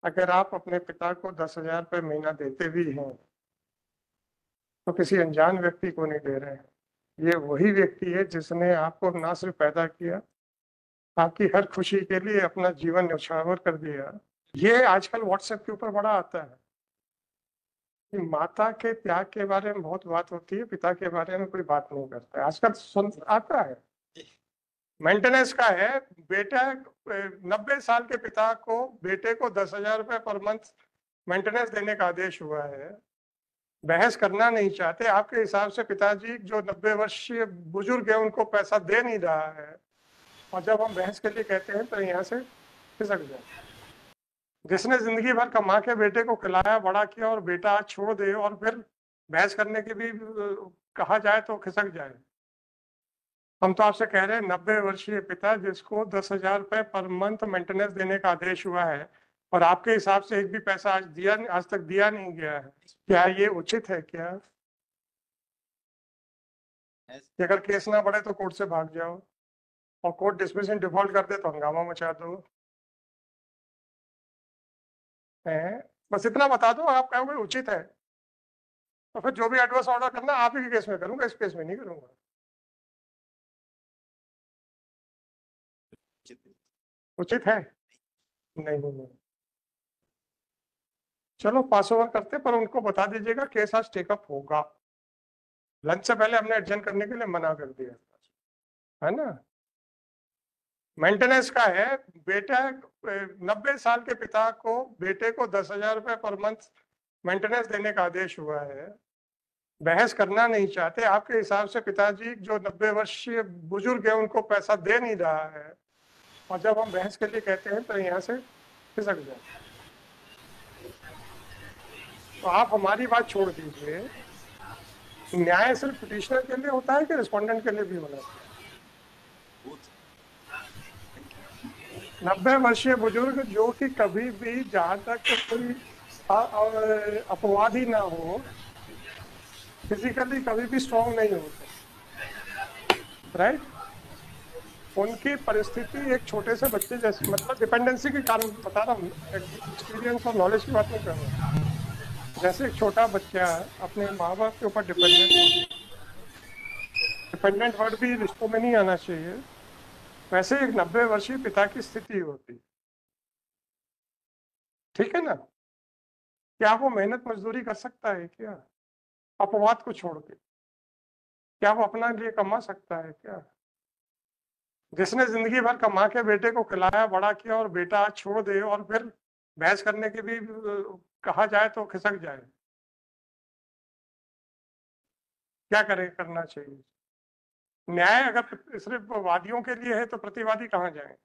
अगर आप अपने पिता को 10,000 रुपये महीना देते भी हैं तो किसी अनजान व्यक्ति को नहीं दे रहे हैं। ये वही व्यक्ति है जिसने आपको ना सिर्फ पैदा किया, आपकी हर खुशी के लिए अपना जीवन न्यौछावर कर दिया। ये आजकल व्हाट्सएप के ऊपर बड़ा आता है कि माता के त्याग के बारे में बहुत बात होती है, पिता के बारे में कोई बात नहीं करता है। आजकल सुन आता है मेंटेनेंस का है। बेटा 90 साल के पिता को बेटे को 10,000 रुपये पर मंथ मेंटेनेंस देने का आदेश हुआ है। बहस करना नहीं चाहते। आपके हिसाब से पिताजी जो 90 वर्षीय बुजुर्ग है उनको पैसा दे नहीं रहा है, और जब हम बहस के लिए कहते हैं तो यहाँ से खिसक जाए। जिसने जिंदगी भर कमा के बेटे को खिलाया बड़ा किया और बेटा आज छोड़ दे और फिर बहस करने की भी कहा जाए तो खिसक जाए। हम तो आपसे कह रहे हैं 90 वर्षीय पिता जिसको 10,000 रुपये पर मंथ मेंटेनेंस देने का आदेश हुआ है और आपके हिसाब से एक भी पैसा आज तक दिया नहीं गया है, क्या ये उचित है? क्या कि अगर केस ना बढ़े तो कोर्ट से भाग जाओ और कोर्ट डिसमिशन डिफॉल्ट कर दे तो हंगामा मचा दो? है बस इतना बता दो, आप कहोगे उचित है तो फिर जो भी एडवर्स ऑर्डर करना आप ही के केस में करूंगा, इस केस में नहीं करूंगा। उचित है? नहीं नहीं। चलो पास ओवर करते, पर उनको बता दीजिएगा केस आज टेकअप होगा। लंच से पहले हमने एडजन करने के लिए मना कर दिया है ना। मेंटेनेंस का है। बेटा 90 साल के पिता को बेटे को 10,000 रुपये पर मंथ मेंटेनेंस देने का आदेश हुआ है। बहस करना नहीं चाहते। आपके हिसाब से पिताजी जो 90 वर्षीय बुजुर्ग है उनको पैसा दे नहीं रहा है, और जब हम बहस के लिए कहते हैं तो यहाँ से खिसक जाए। तो आप हमारी बात छोड़ दीजिए। न्याय सिर्फ पिटिशनर के लिए होता है कि रिस्पोंडेंट के लिए भी होना चाहिए? 90 वर्षीय बुजुर्ग जो कि कभी भी, जहां तक कोई अपवाद ही ना हो, फिजिकली कभी भी स्ट्रॉन्ग नहीं होते, राइट? उनकी परिस्थिति एक छोटे से बच्चे जैसे, मतलब डिपेंडेंसी के कारण बता रहा हूँ, एक्सपीरियंस और नॉलेज की बात नहीं कर रहा। जैसे एक छोटा बच्चा अपने माँ बाप के ऊपर डिपेंडेंट वर्ड भी रिश्तों में नहीं आना चाहिए, वैसे एक 90 वर्षीय पिता की स्थिति होती। ठीक है ना? क्या वो मेहनत मजदूरी कर सकता है क्या अपवाद को छोड़ के? क्या वो अपना लिए कमा सकता है क्या? जिसने जिंदगी भर कमा के बेटे को खिलाया बड़ा किया और बेटा आज छोड़ दे और फिर बहस करने की भी कहा जाए तो खिसक जाए, क्या करे? करना चाहिए। न्याय अगर सिर्फ वादियों के लिए है तो प्रतिवादी कहाँ जाए?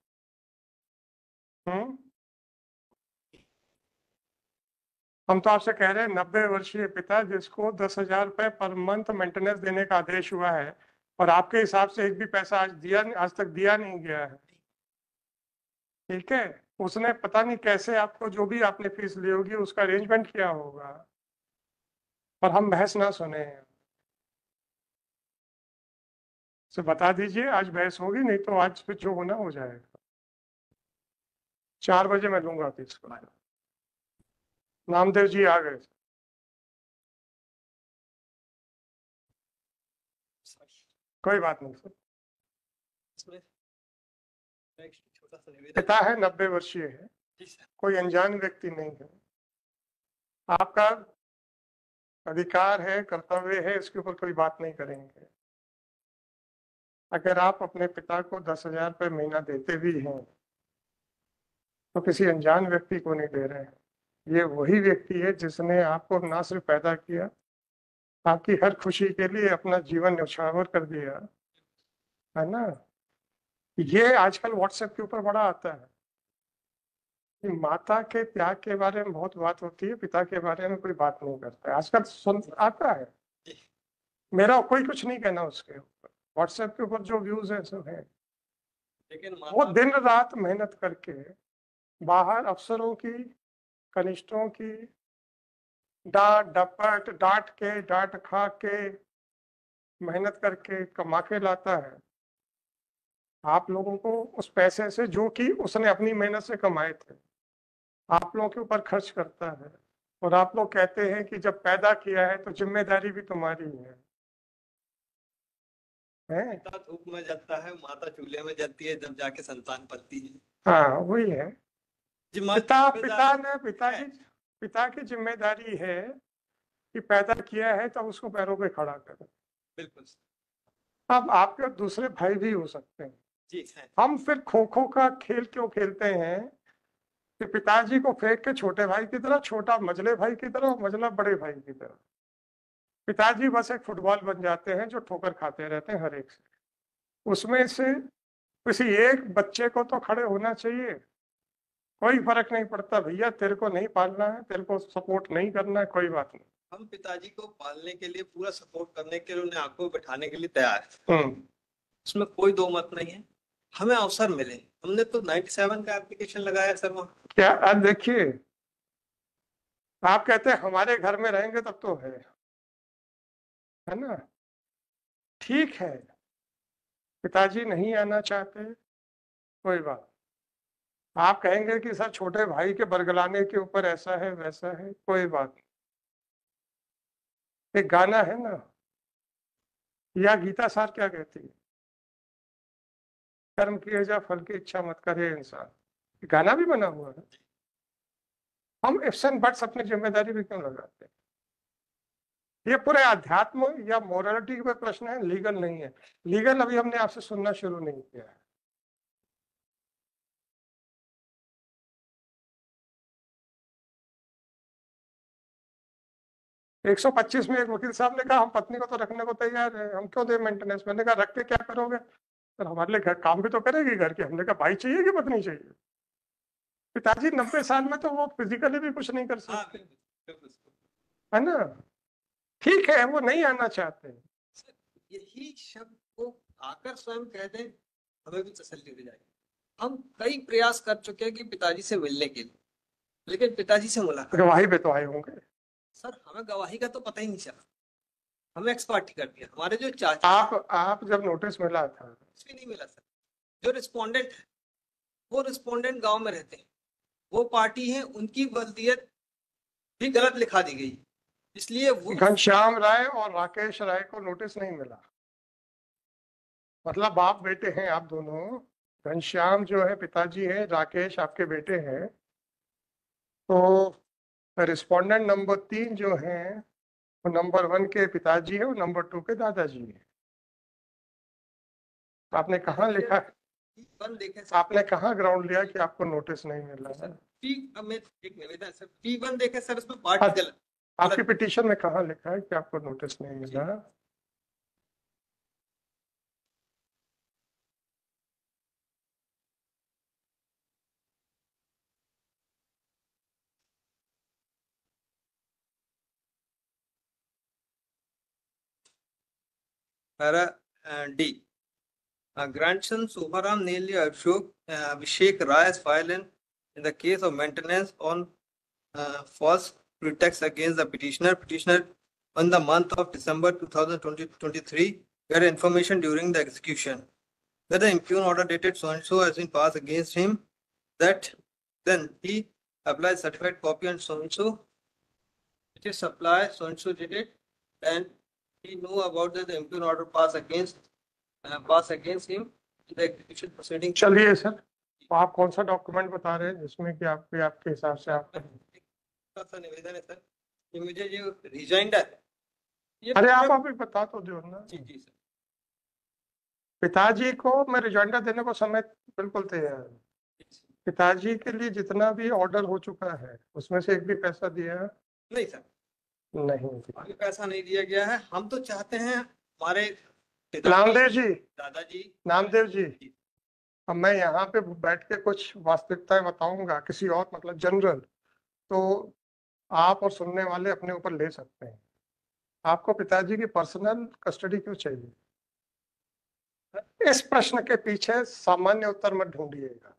हम तो आपसे कह रहे हैं 90 वर्षीय पिता जिसको 10,000 रुपये पर मंथ मेंटेनेंस देने का आदेश हुआ है और आपके हिसाब से एक भी पैसा आज तक दिया नहीं गया है। ठीक है, उसने पता नहीं कैसे आपको जो भी आपने फीस ली होगी उसका अरेंजमेंट किया होगा, पर हम बहस ना सुने। से बता दीजिए आज बहस होगी, नहीं तो आज फिर जो होना हो जाएगा। 4 बजे मैं लूंगा फीस को। नामदेव जी आ गए। कोई बात नहीं सर। पिता है, 90 वर्षीय है, कोई अनजान व्यक्ति नहीं है। आपका अधिकार है, कर्तव्य है, इसके ऊपर कोई बात नहीं करेंगे। अगर आप अपने पिता को 10,000 रुपये महीना देते भी हैं तो किसी अनजान व्यक्ति को नहीं दे रहे हैं। ये वही व्यक्ति है जिसने आपको ना सिर्फ पैदा किया, आपकी हर खुशी के लिए अपना जीवन न्यौछावर कर दिया, है ना। ये आजकल व्हाट्सएप के ऊपर बड़ा आता है कि माता के त्याग के बारे में बहुत बात होती है, पिता के बारे में कोई बात नहीं करता है। आजकल सुन आता है। मेरा कोई कुछ नहीं कहना उसके ऊपर, व्हाट्सएप के ऊपर जो व्यूज है सब है। लेकिन वो दिन रात मेहनत करके बाहर अफसरों की, कनिष्ठों की डांट डपट, डांट खा के मेहनत करके कमा के लाता है आप लोगों को उस पैसे से जो कि उसने अपनी मेहनत से कमाए थे। आप लोगों के ऊपर खर्च करता है, और आप लोग कहते हैं कि जब पैदा किया है तो जिम्मेदारी भी तुम्हारी है। पिता धूप में जलता है, माता चूल्हे में जलती है, जब जाके संतान पलती है। हाँ वही है। जिम्मेदारी पिता की जिम्मेदारी है कि पैदा किया है तो उसको पैरों पे खड़ा करे। बिल्कुल अब आपके दूसरे भाई भी हो सकते हैं। जी है। हम फिर खो खो का खेल क्यों खेलते हैं कि पिताजी को फेंक के छोटे भाई की तरह, छोटा मझले भाई की तरह और मझला बड़े भाई की तरह। पिताजी बस एक फुटबॉल बन जाते हैं जो ठोकर खाते रहते हैं हर एक से। उसमें से किसी एक बच्चे को तो खड़े होना चाहिए। कोई फर्क नहीं पड़ता भैया, तेरे को नहीं पालना है, तेरे को सपोर्ट नहीं करना है, कोई बात नहीं। हम पिताजी को पालने के लिए, पूरा सपोर्ट करने के लिए, उन्हें आंखों में बैठाने के लिए तैयार है। उसमें कोई दो मत नहीं है। हमें अवसर मिले, हमने तो 97 का एप्लीकेशन लगाया सर वहाँ। क्या अब देखिए, आप कहते हैं हमारे घर में रहेंगे तब तो है ना, ठीक है। पिताजी नहीं आना चाहते, कोई बात। आप कहेंगे कि सर छोटे भाई के बरगलाने के ऊपर ऐसा है वैसा है, कोई बात नहीं। एक गाना है ना, या गीता सार क्या कहती है, कर्म किए जा फल की इच्छा मत करे इंसान। गाना भी बना हुआ है। हम इफ्स एंड बट्स अपनी जिम्मेदारी भी क्यों लगाते हैं? ये पूरे अध्यात्म या मोरालिटी का प्रश्न है, लीगल नहीं है। लीगल अभी हमने आपसे सुनना शुरू नहीं किया है। एक 125 में एक वकील साहब ने कहा हम पत्नी को तो रखने को तैयार है, हम क्यों दे मेंटेनेंस। मैंने कहा रख के क्या करोगे, तो हमारे लिए घर काम भी तो करेगी घर के। हमने कहा भाई चाहिए कि पत्नी चाहिए। पिताजी 90 साल में तो वो फिजिकली भी कुछ नहीं कर सकते, है ना। ठीक है, वो नहीं आना चाहते। यही शब्द को आकर स्वयं कह दें, हमें भी तसल्ली हो जाएगी। हम कई प्रयास कर चुके हैं कि पिताजी से मिलने के लिए, लेकिन पिताजी से मुलाकात। गवाही पे तो आए होंगे सर, हमें गवाही का तो पता ही नहीं चला। हमें एक्सपर्ट कर दिया। हमारे जो चाचा, आप जब नोटिस मिला था, कुछ भी नहीं मिला सर। जो रिस्पोंडेंट है, वो रिस्पोंडेंट गांव में रहते हैं, वो पार्टी है, उनकी वल्दियत भी गलत लिखा दी गई, इसलिए वो घनश्याम राय और राकेश राय को नोटिस नहीं मिला। मतलब बाप बेटे हैं आप दोनों। घनश्याम जो है पिताजी है, राकेश आपके बेटे हैं। तो रिस्पोंडेंट नंबर 3 जो है वो नंबर 1 के पिताजी है और नंबर 2 के दादाजी है। आपने कहाँ लिखा, आपने कहाँ ग्राउंड लिया कि आपको नोटिस नहीं मिल रहा है? एक निवेदन सर, P1 देखे सर, उसमें पार्ट गलत। आपकी पिटीशन में कहाँ लिखा है कि आपको नोटिस नहीं मिल रहा? Para D. Grandson Subharam Neeli Abhishek Rai's file in the case of maintenance on false pretext against the petitioner on the month of December 2023 got information during the execution that the impugn order dated so and so has been passed against him, that then he applies certified copy and so and so, which is supply so and so did it, and he knew about the impugn order passed against him in the execution proceeding. चलिए sir, तो आप कौन सा document बता रहे हैं जिसमें कि आपके हिसाब से आप सा निवेदन है सर कि मुझे जो रिजाइंडर, अरे आप अभी बता तो दो ना। जी जी सर। पिताजी को मैं रिजाइंडर देने को समय बिल्कुल तैयार है। पिताजी के लिए जितना भी ऑर्डर हो चुका है उसमें से एक भी पैसा दिया है? नहीं सर, नहीं, अभी पैसा नहीं दिया गया है। हम तो चाहते हैं हमारे नामदेव जी, दादाजी, नामदेव जी, अब मैं यहाँ पे बैठ के कुछ वास्तविकताएं बताऊंगा किसी और मतलब जनरल, तो आप और सुनने वाले अपने ऊपर ले सकते हैं। आपको पिताजी की पर्सनल कस्टडी क्यों चाहिए? इस प्रश्न के पीछे सामान्य उत्तर मत ढूंढिएगा।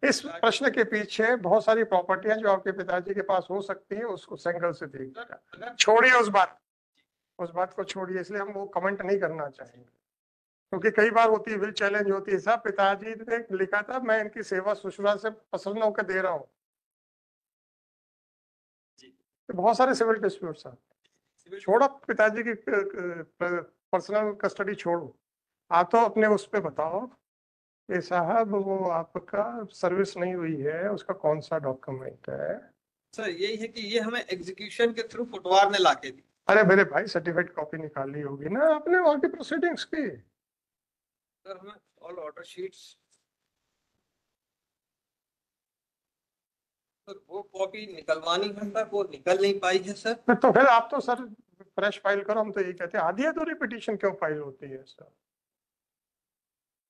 इस प्रश्न के पीछे बहुत सारी प्रॉपर्टियां जो आपके पिताजी के पास हो सकती है, उसको एंगल से देखिएगा। छोड़िए उस बात को छोड़िए, इसलिए हम वो कमेंट नहीं करना चाहेंगे। क्योंकि कई बार होती है, विल चैलेंज होती है। साहब पिताजी ने लिखा था मैं इनकी सेवा सुश्रूषा से प्रसन्न होकर दे रहा हूँ। तो बहुत सारे सिविल डिस्प्यूट्स हैं। छोड़ो पिताजी की पर्सनल कस्टडी छोड़ो, आप तो अपने उस पे बताओ कि साहब वो आपका सर्विस नहीं हुई है, उसका कौन सा डॉक्यूमेंट है। सर यही है कि ये हमें एग्जीक्यूशन के थ्रू फुटवार ने लाके दी। अरे मेरे भाई सर्टिफिकेट कॉपी निकाली होगी ना आपने वहां की प्रोसीडिंग्स की। सर हमें ऑल ऑर्डर शीट्स, सर वो कॉपी निकलवानी है सर, वो निकल नहीं पाई है सर। तो फिर आप तो सर फ्रेश फाइल करो। हम तो यही कहते हैं आधी अधूरी पिटीशन क्यों फाइल होती है सर,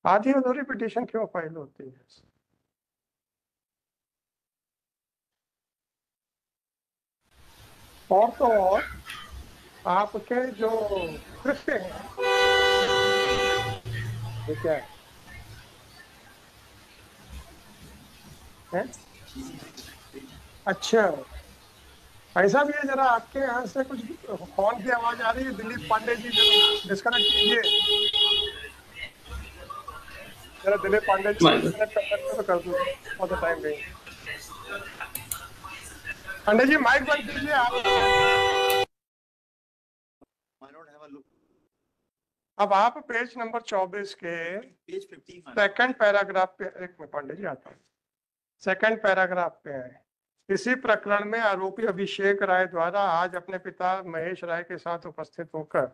आधी अधूरी पिटीशन क्यों फाइल होती है सर? और तो और आपके जो कृत्य हैं, ये क्या है? अच्छा ऐसा भी है, जरा आपके यहाँ से कुछ हॉर्न की आवाज आ रही है। दिलीप पांडे जी जरा डिस्कनेक्ट कीजिए, जरा दिलीप पांडे जी डिस्कनेक्ट कर सकते हो तो कर दो for the time being. Pandey ji mic बंद कीजिए आप। अब आप पेज नंबर 24 के पेज 50 सेकंड पैराग्राफ पे, एक मिनट पांडे जी आता हूँ, सेकंड पैराग्राफ पे है। इसी प्रकरण में आरोपी अभिषेक राय द्वारा आज अपने पिता महेश राय के साथ उपस्थित होकर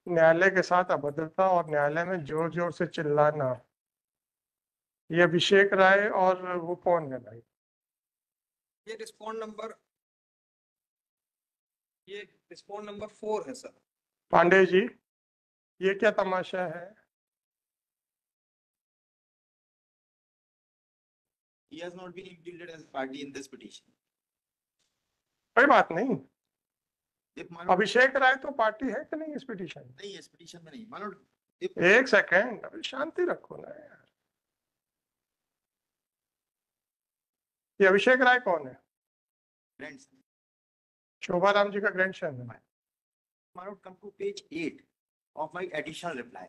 न्यायालय के साथ अभद्रता और न्यायालय में जोर जोर से चिल्लाना। ये अभिषेक राय और वो कौन है भाई? ये रिस्पॉन्ड नंबर 4 है सर। पांडे जी ये क्या तमाशा है? He has not been implicated as party in this petition. कोई बात नहीं, If my lord, अभिषेक राय तो पार्टी है कि नहीं इस पिटीशन में? नहीं इस petition में नहीं, my lord, if एक सेकंड, अभी शांति रखो ना यार। ये अभिषेक राय कौन है? grandson, शोभा राम जी का ग्रैंडसन है। my lord, come to page 8 of my additional reply.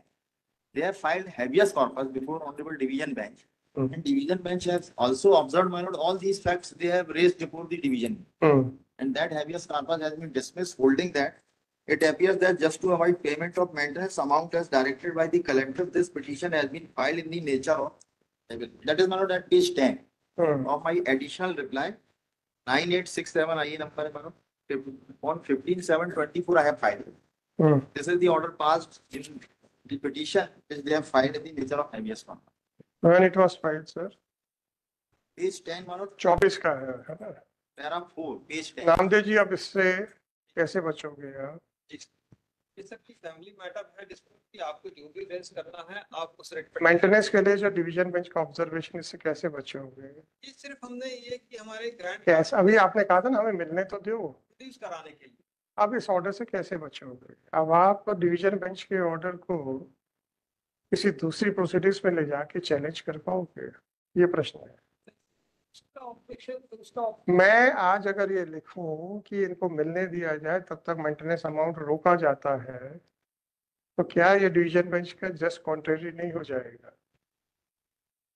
They have filed habeas corpus before honorable division bench. Hmm. And division bench has also observed, my lord, all these facts they have raised before the division. And that habeas corpus has been dismissed, holding that it appears that just to avoid payment of maintenance amount as directed by the collector, this petition has been filed in the nature of, that is, my lord, at page 10 of my additional reply. 9867 IE number, my lord, on 15/7/24 I have filed. This is the order passed in the petition which they have filed in the nature of habeas corpus. When it was filed, sir? Page 10, my lord, 24 का है ना? para 4, page 10. Namdev ji अब इससे कैसे बचोगे आप? ये सब की फैमिली मैटर है, जिसमें आपको जो भी रेंज करना है आप उस रेट पे। मेंटेनेंस के लिए जो डिवीजन बेंच का ऑब्जर्वेशन, इससे कैसे बचोगे? ये सिर्फ हमने ये कि हमारे ग्रांट कैसे, अभी आपने कहा था ना हमें मिलने तो दो, यूज कराने के लिए। अब इस ऑर्डर से कैसे बचोगे? अब आप डिवीजन बेंच के ऑर्डर को किसी दूसरी प्रोसीडिंग्स में ले जाके चैलेंज कर पाओगे? ये प्रश्न है। मैं आज अगर ये लिखूं कि इनको मिलने दिया जाए तब तक मेंटेनेंस अमाउंट रोका जाता है, तो क्या ये डिवीजन बेंच का जस्ट कॉन्ट्रेरी नहीं हो जाएगा?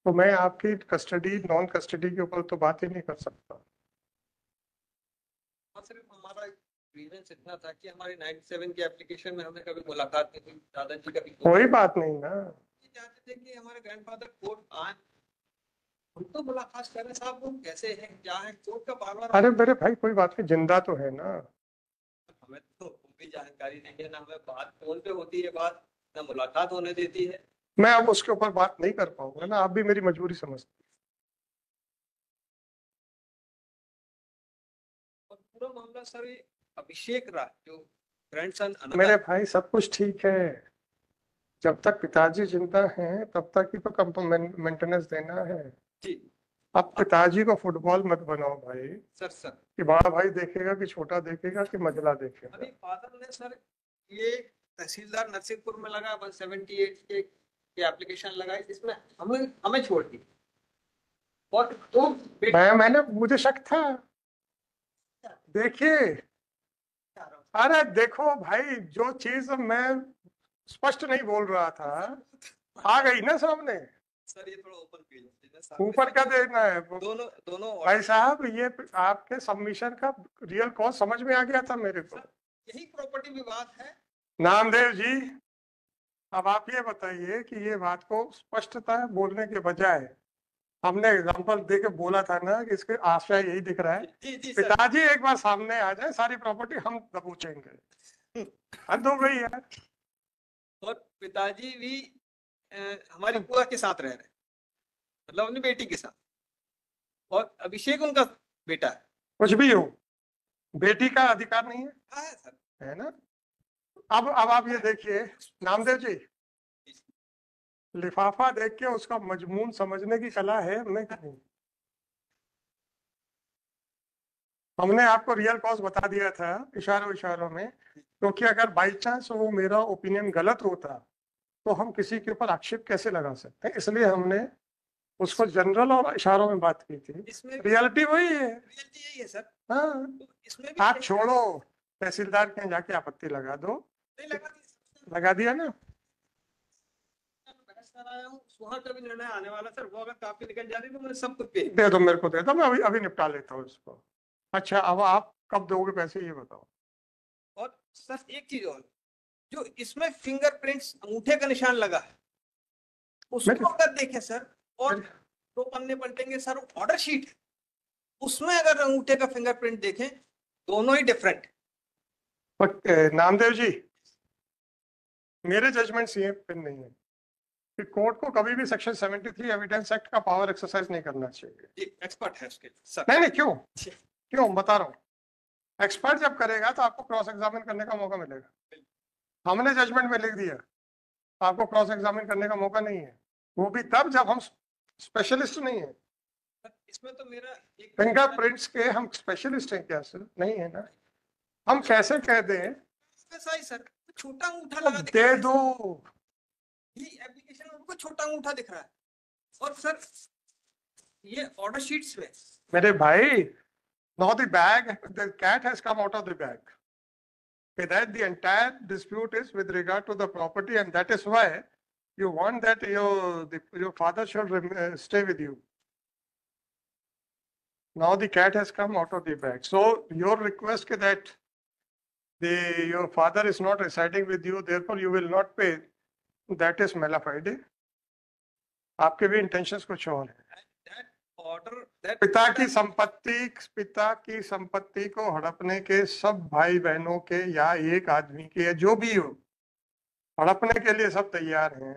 तो मैं आपकी कस्टडी नॉन कस्टडी के ऊपर तो बात ही नहीं कर सकता। सिर्फ हमारा ग्रीवेंस इतना था कि हमारी 97 की एप्लीकेशन में हमने कभी मुलाकात नहीं हुई, दादाजी कभी कोई बात नहीं ना, चाहते थे कि हमारे ग्रैंडफादर कोर्ट आए, हम तो मुलाकात करें साहब, वो कैसे हैं क्या है, कोर्ट का बार बार। अरे मेरे भाई कोई बात नहीं, जिंदा तो है ना। हमें तो भी जानकारी नहीं है ना, हमें बात फोन पे होती है, बात ना मुलाकात होने देती है। मैं अब उसके ऊपर बात नहीं कर पाऊंगा ना, आप भी मेरी मजबूरी समझते। और पूरा मामला सर ये अभिषेक राय जो ग्रैंडसन, मेरे भाई सब कुछ ठीक है, जब तक पिताजी जिंदा हैं तब तक ही तो मेंटेनेंस देना है जी। अब पिताजी को फुटबॉल मत बनाओ भाई, सर कि बड़ा भाई देखेगा कि छोटा देखेगा कि मजला देखेगा। अभी फादर ने सर ये तहसीलदार नरसिंहपुर में लगा 178 के एप्लीकेशन लगाई, इसमें हमें छोड़ दी। और तो मैंने मुझे शक था। देखिए, अरे देखो भाई, जो चीज मैं स्पष्ट नहीं बोल रहा था, आ गई ना सामने। सर ये थोड़ा ओपन पेज है सामने ऊपर से- क्या देखना है? दोनों दोनों भाई साहब, ये आपके सबमिशन का रियल कॉज समझ में आ गया था मेरे को। यही प्रॉपर्टी विवाद है। नामदेव जी, अब आप ये बताइए कि ये बात को स्पष्टता बोलने के बजाय हमने एग्जांपल दे के बोला था ना कि इसके आशय यही दिख रहा है, जी जी सर। पिताजी एक बार सामने आ जाए सारी प्रॉपर्टी हम दबोचेंगे। हद हो गई यार। और पिताजी भी हमारी बुआ के साथ रह रहे हैं, मतलब अपनी बेटी के साथ, और अभिषेक उनका बेटा है। कुछ भी हो, बेटी का अधिकार नहीं है, हाँ सर। है ना? अब आप ये देखिए नामदेव जी, लिफाफा देख के उसका मजमून समझने की कला है हमें कि नहीं? हमने आपको रियल कॉज बता दिया था इशारों इशारों में, क्योंकि अगर बाई चांस वो मेरा ओपिनियन गलत होता तो हम किसी के ऊपर आक्षेप कैसे लगा सकते हैं, इसलिए हमने उसको जनरल और इशारों में बात की थी। इसमें रियलिटी वही है। रियलिटी यही है सर। हाँ, तो इसमें भी आप छोड़ो, तहसीलदार के यहाँ जाके आपत्ति लगा दो। नहीं लगा दिया ना? बहस कर आया हूँ, वहाँ का भी निर्णय आने वाला सर। वो अगर काफी निकल जाती तो मैं सब कुछ पे। दे दो, मेरे को दे दो, मैं अभी अभी निपटा लेता हूँ इसको। अच्छा, अब आप कब दोगे पैसे ये बताओ। और सर एक चीज और, जो इसमें फिंगरप्रिंट्स अंगूठे का निशान लगा है, उसको अगर देखें सर, और दो पन्ने पलटेंगे सर, ऑर्डर शीट उसमें अगर अंगूठे का फिंगरप्रिंट देखें, दोनों ही डिफरेंट। नामदेव जी, मेरे जजमेंट ये पे नहीं है कि कोर्ट को कभी भी सेक्शन 73 एविडेंस एक्ट का पावर एक्सरसाइज नहीं करना चाहिए। एक्सपर्ट है उसके सर। नहीं, क्यों बता रहा हूँ। एक्सपर्ट जब करेगा तो आपको क्रॉस एग्जामिन करने का मौका मिलेगा। हमने जजमेंट में लिख दिया आपको क्रॉस एग्जामिन करने का मौका नहीं है, वो भी तब जब हम स्पेशलिस्ट नहीं है। इसमें तो मेरा एक फिंगरप्रिंट्स के हम स्पेशलिस्ट हैं क्या सर? नहीं है ना। हम कैसे कह दें सर, छोटा अंगूठा लगा दे दो, ये एप्लीकेशन में उनको छोटा अंगूठा दिख रहा है, और सर ये ऑर्डर शीट्स में मेरे भाई, now the bag, the cat has come out of the bag. Okay, that the entire dispute is with regard to the property, and that is why you want that your father should stay with you. Now the cat has come out of the bag. So your request that your father is not residing with you, therefore you will not pay, that is mala fide. आपके भी intentions कुछ और है। पिता की संपत्ति को हड़पने के सब भाई बहनों के या एक आदमी के या जो भी हो, हड़पने के लिए सब तैयार हैं।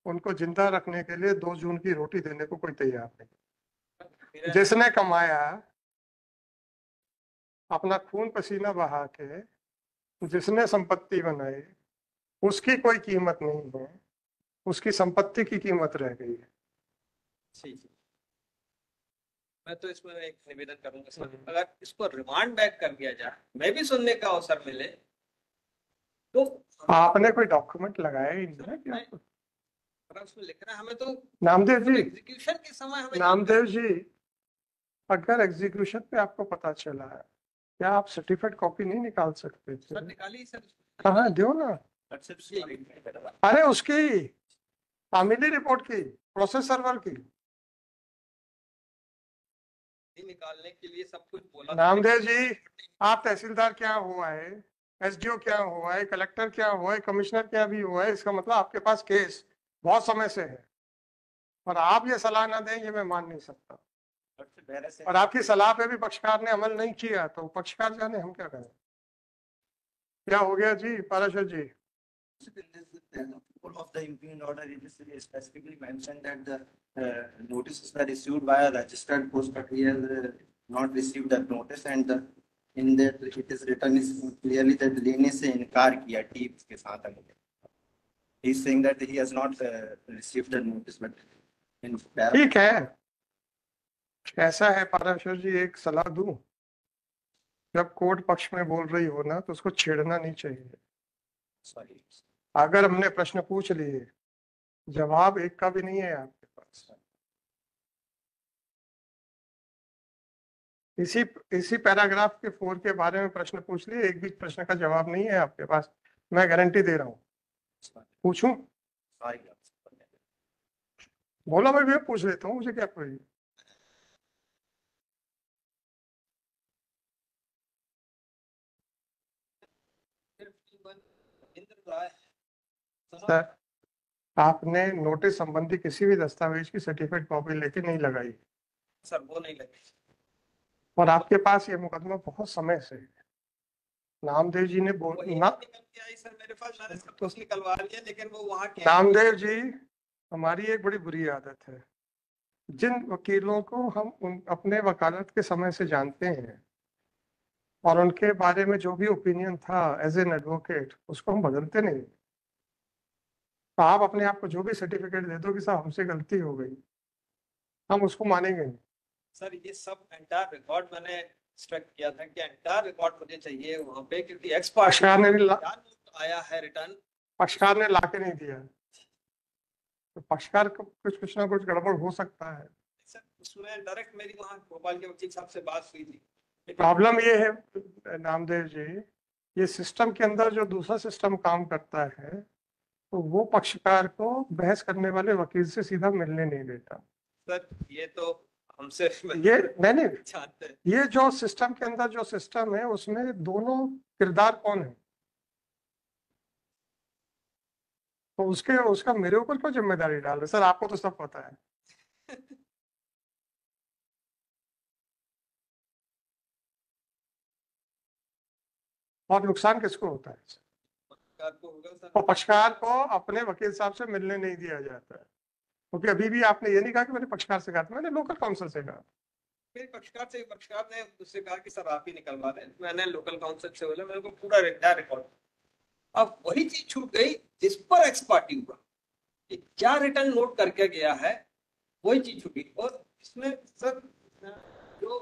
उनको जिंदा रखने के लिए 2 जून की रोटी देने को कोई तैयार नहीं। जिसने कमाया, अपना खून पसीना बहा के जिसने संपत्ति बनाई, उसकी कोई कीमत नहीं है, उसकी संपत्ति की कीमत रह गई है। मैं तो इसमें एक निवेदन करूंगा सर, अगर इसको रिमांड बैक कर दिया जाए, मैं भी सुनने का अवसर मिले, तो आपने कोई डॉक्यूमेंट लगाया ही नहीं है क्या? उसमें लिख रहा है हमें तो नामदेव जी, एग्जीक्यूशन के समय हमें नामदेव जी, अगर एग्जीक्यूशन पे आपको पता चला है, क्या आप सर्टिफाइड कॉपी नहीं निकाल सकते थे? सर निकाली सर। हाँ, दो ना। अरे उसकी फैमिली रिपोर्ट की, प्रोसेस सर्वर की निकालने के लिए सब कुछ बोला। नामदेव जी, आप तहसीलदार क्या हुआ है, एसडीओ क्या हुआ है, कलेक्टर क्या हुआ है, कमिश्नर क्या भी हुआ है, इसका मतलब आपके पास केस बहुत समय से है, और आप ये सलाह ना दें ये मैं मान नहीं सकता। और आपकी सलाह पे भी पक्षकार ने अमल नहीं किया तो पक्षकार जाने हम क्या करें। क्या हो गया जी पाराशर जी? Of the impugn order, it is specifically mentioned that the notices were issued via registered post, but he has not received that notice, and in that it is written is clearly that लेने से इनकार किया टीप के साथ। He is saying that he has not received the notice, but in ठीक है, ऐसा है पाराशर जी, एक सलाह दूं, जब कोर्ट पक्ष में बोल रही हो ना तो उसको छेड़ना नहीं चाहिए। सॉरी, अगर हमने प्रश्न पूछ लिए, जवाब एक का भी नहीं है आपके पास। इसी पैराग्राफ के 4 के बारे में प्रश्न पूछ लिए, एक भी प्रश्न का जवाब नहीं है आपके पास, मैं गारंटी दे रहा हूँ। पूछूं? बोला मैं भी पूछ लेता हूँ, मुझे क्या कोई। सर, आपने नोटिस संबंधी किसी भी दस्तावेज की सर्टिफिकेट कॉपी लेके नहीं लगाई, सर वो नहीं लगी। और आपके पास ये मुकदमा बहुत समय से है। नामदेव जी ने वही ना, निकल के आई सर मेरे पास, मैंने सब कुछ निकलवा लिया, लेकिन वो वहाँ के नामदेव जी, हमारी एक बड़ी बुरी आदत है, जिन वकीलों को हम अपने वकालत के समय से जानते हैं और उनके बारे में जो भी ओपिनियन था एज एन एडवोकेट, उसको हम बदलते नहीं। तो आप अपने आप को जो भी सर्टिफिकेट दे दो कि साहब हमसे गलती हो गई, हम उसको मानेंगे नहीं। सर ये सब एंटायर रिकॉर्ड मैंने इंस्ट्रक्ट किया था कि एंटायर रिकॉर्ड मुझे चाहिए वहाँ पे, क्योंकि एक्सपर्ट पक्षकार ने आया है रिटर्न, पक्षकार ने लाके नहीं दिया, तो पक्षकार को कुछ ना कुछ गड़बड़ हो सकता है। सर उसमें डायरेक्ट मेरी वहाँ भोपाल के वकील साहब से बात हुई थी। प्रॉब्लम ये है नामदेव जी, ये सिस्टम के अंदर जो दूसरा सिस्टम काम करता है, तो वो पक्षकार को बहस करने वाले वकील से सीधा मिलने नहीं देता। सर ये तो हमसे ये नहीं, जानते हैं। ये जो सिस्टम के अंदर जो सिस्टम है, उसमें दोनों किरदार कौन है, तो उसके उसका मेरे ऊपर क्यों जिम्मेदारी डाल रहे? सर आपको तो सब पता है। और नुकसान किसको होता है? तो पक्षकार को अपने वकील साहब से मिलने नहीं दिया जाता है, क्योंकि अभी भी आपने ये नहीं कहा कि मैंने पक्षकार से कहा था, मैंने लोकल काउंसिल से कहा। फिर पक्षकार ने उससे कहा कि सर आप ही निकलवा दें। मैंने लोकल काउंसिल से बोला मेरे को पूरा रिकॉर्ड। अब वही चीज छूट गई जिस पर एक्सपर्टी हुआ, कि क्या रिटर्न नोट करके गया है, वही चीज छूटी। और इसमें सर जो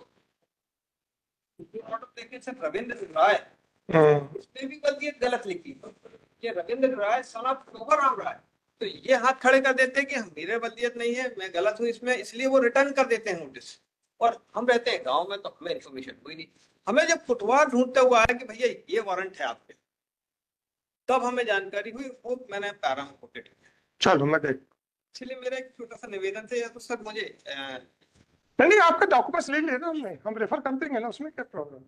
ऑर्डर देखे सर रविंद्र राय, उसने भी वल्दियत गलत लिखी कि रविंद्र राय सन ऑफ शोभाराम राय, तो ये हाथ खड़े कर देते हैं कि मेरे वल्दियत नहीं है, मैं गलत हूँ इसमें, इसलिए वो रिटर्न कर देते हैं नोटिस। और हम रहते हैं गांव में, तो हमें इन्फॉर्मेशन कोई नहीं। हमें जब फुटवार ढूंढते हुए आया कि भैया ये वारंट है आपके, तब हमें जानकारी हुई, वो मैंने पैरा में कोटेड किया। चलो मैं देख, इसलिए मेरा एक छोटा सा निवेदन था, या तो सर मुझे नहीं आपका डॉक्यूमेंट्स ले लेना, हमने हम रेफर कर देंगे ना, उसमें क्या प्रॉब्लम।